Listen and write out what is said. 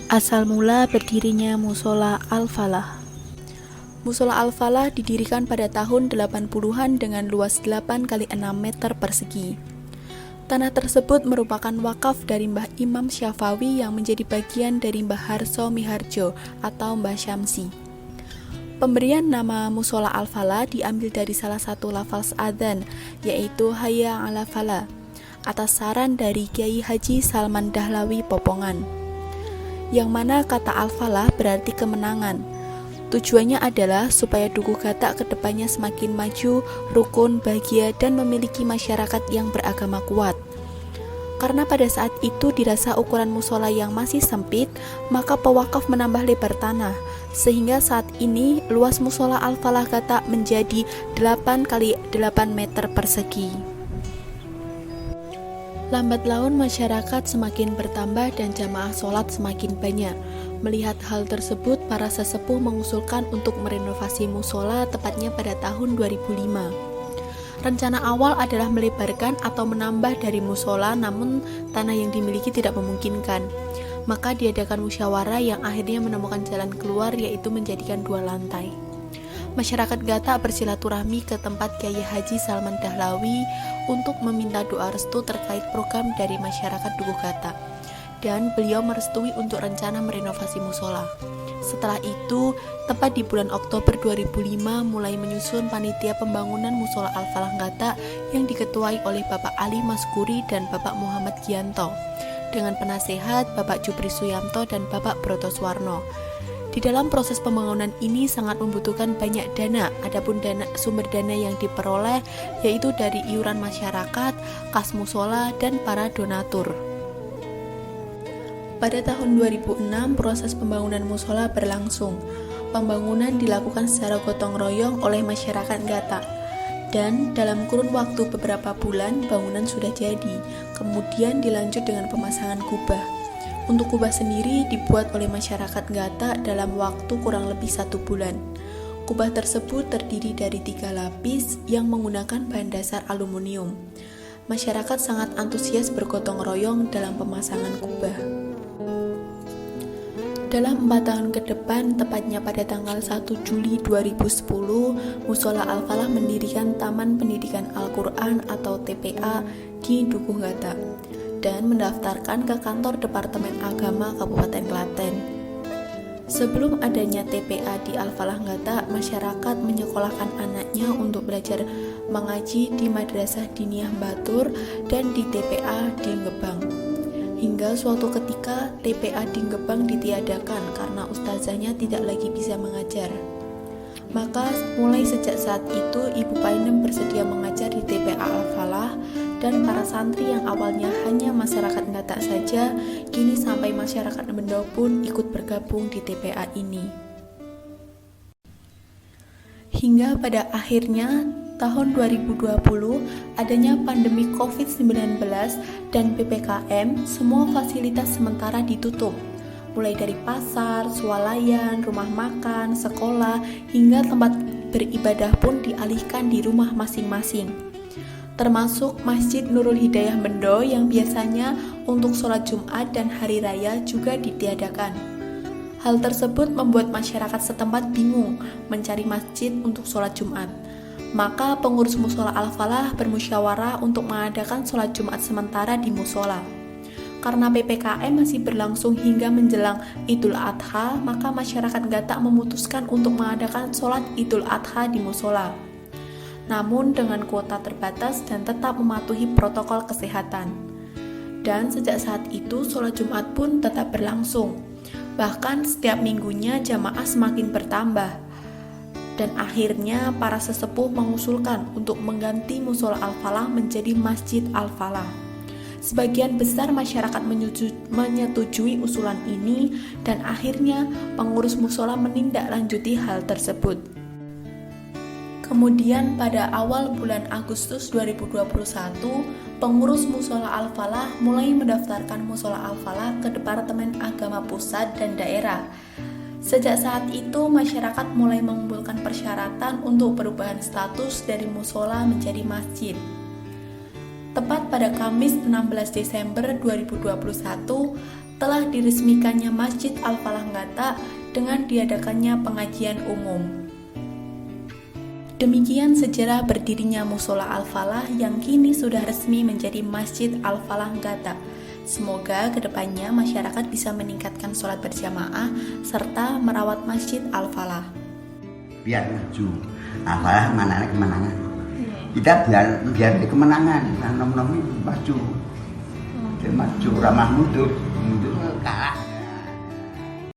Asal mula berdirinya Mushola Al-Falah. Mushola Al-Falah didirikan pada tahun 80-an dengan luas 8 kali 6 meter persegi. Tanah tersebut merupakan wakaf dari Mbah Imam Syafawi yang menjadi bagian dari Mbah Harso Miharjo atau Mbah Syamsi. Pemberian nama Mushola Al-Falah diambil dari salah satu lafaz adzan, yaitu Hayya 'ala Falah, atas saran dari Kiai Haji Salman Dahlawi Popongan. Yang mana kata Al-Falah berarti kemenangan. Tujuannya adalah supaya Dukuh Gatak kedepannya semakin maju, rukun, bahagia, dan memiliki masyarakat yang beragama kuat. Karena pada saat itu dirasa ukuran musola yang masih sempit, maka pewakaf menambah lebar tanah, sehingga saat ini luas Mushola Al-Falah Gatak menjadi 8 kali 8 meter persegi. Lambat laun masyarakat semakin bertambah dan jamaah sholat semakin banyak. Melihat hal tersebut, para sesepuh mengusulkan untuk merenovasi musola tepatnya pada tahun 2005. Rencana awal adalah melebarkan atau menambah dari musola, namun tanah yang dimiliki tidak memungkinkan. Maka diadakan musyawarah yang akhirnya menemukan jalan keluar, yaitu menjadikan 2 lantai. Masyarakat Gatak bersilaturahmi ke tempat Kiai Haji Salman Dahlawi untuk meminta doa restu terkait program dari masyarakat Dukuh Gatak, dan beliau merestui untuk rencana merenovasi musola. Setelah itu, tepat di bulan Oktober 2005 mulai menyusun panitia pembangunan Mushola Al-Falah Gatak yang diketuai oleh Bapak Ali Maskuri dan Bapak Muhammad Gianto, dengan penasehat Bapak Jupri Suyanto dan Bapak Broto Suwarno. Di dalam proses pembangunan ini sangat membutuhkan banyak dana. Adapun sumber dana yang diperoleh yaitu dari iuran masyarakat, kas musola, dan para donatur. Pada tahun 2006 proses pembangunan musola berlangsung. Pembangunan dilakukan secara gotong royong oleh masyarakat Gatak. Dan dalam kurun waktu beberapa bulan bangunan sudah jadi. Kemudian dilanjut dengan pemasangan kubah. Untuk kubah sendiri dibuat oleh masyarakat Gatak dalam waktu kurang lebih 1 bulan. Kubah tersebut terdiri dari 3 lapis yang menggunakan bahan dasar aluminium. Masyarakat sangat antusias bergotong royong dalam pemasangan kubah. Dalam 4 tahun ke depan, tepatnya pada tanggal 1 Juli 2010, Mushola Al-Falah mendirikan Taman Pendidikan Al-Quran atau TPA di Dukuh Gatak dan mendaftarkan ke kantor Departemen Agama Kabupaten Klaten. Sebelum adanya TPA di Al-Falah Gatak, masyarakat menyekolahkan anaknya untuk belajar mengaji di Madrasah Diniyah Batur dan di TPA di Gebang. Hingga suatu ketika TPA di Gebang ditiadakan karena ustazahnya tidak lagi bisa mengajar. Maka mulai sejak saat itu Ibu Painem bersedia mengajar di TPA Al-Falah, dan para santri yang awalnya hanya masyarakat Gatak saja, kini sampai masyarakat Bendo pun ikut bergabung di TPA ini. Hingga pada akhirnya tahun 2020 adanya pandemi COVID-19 dan PPKM, semua fasilitas sementara ditutup. Mulai dari pasar, swalayan, rumah makan, sekolah, hingga tempat beribadah pun dialihkan di rumah masing-masing. Termasuk Masjid Nurul Hidayah Bendo yang biasanya untuk sholat Jumat dan Hari Raya juga ditiadakan. Hal tersebut membuat masyarakat setempat bingung mencari masjid untuk sholat Jumat. Maka pengurus Mushola Al-Falah bermusyawarah untuk mengadakan sholat Jumat sementara di musola. Karena PPKM masih berlangsung hingga menjelang Idul Adha, maka masyarakat Gatak memutuskan untuk mengadakan sholat Idul Adha di musola. Namun dengan kuota terbatas dan tetap mematuhi protokol kesehatan. Dan sejak saat itu sholat Jumat pun tetap berlangsung. Bahkan setiap minggunya jamaah semakin bertambah. Dan akhirnya para sesepuh mengusulkan untuk mengganti Mushola Al-Falah menjadi Masjid Al-Falah. Sebagian besar masyarakat menyetujui usulan ini, dan akhirnya pengurus musola menindaklanjuti hal tersebut. Kemudian pada awal bulan Agustus 2021, pengurus Mushola Al-Falah mulai mendaftarkan Mushola Al-Falah ke Departemen Agama Pusat dan Daerah. Sejak saat itu, masyarakat mulai mengumpulkan persyaratan untuk perubahan status dari musola menjadi masjid. Tepat pada Kamis 16 Desember 2021, telah diresmikannya Masjid Al-Falah Ngata dengan diadakannya pengajian umum. Demikian sejarah berdirinya Musola Al-Falah yang kini sudah resmi menjadi Masjid Al-Falah Ngata. Semoga kedepannya masyarakat bisa meningkatkan sholat berjamaah serta merawat Masjid Al-Falah. Biar maju, Al-Falah mana kemenangan. Kita biar di kemenangan, nom-nom maju. Dia maju, ramah mundur kalah.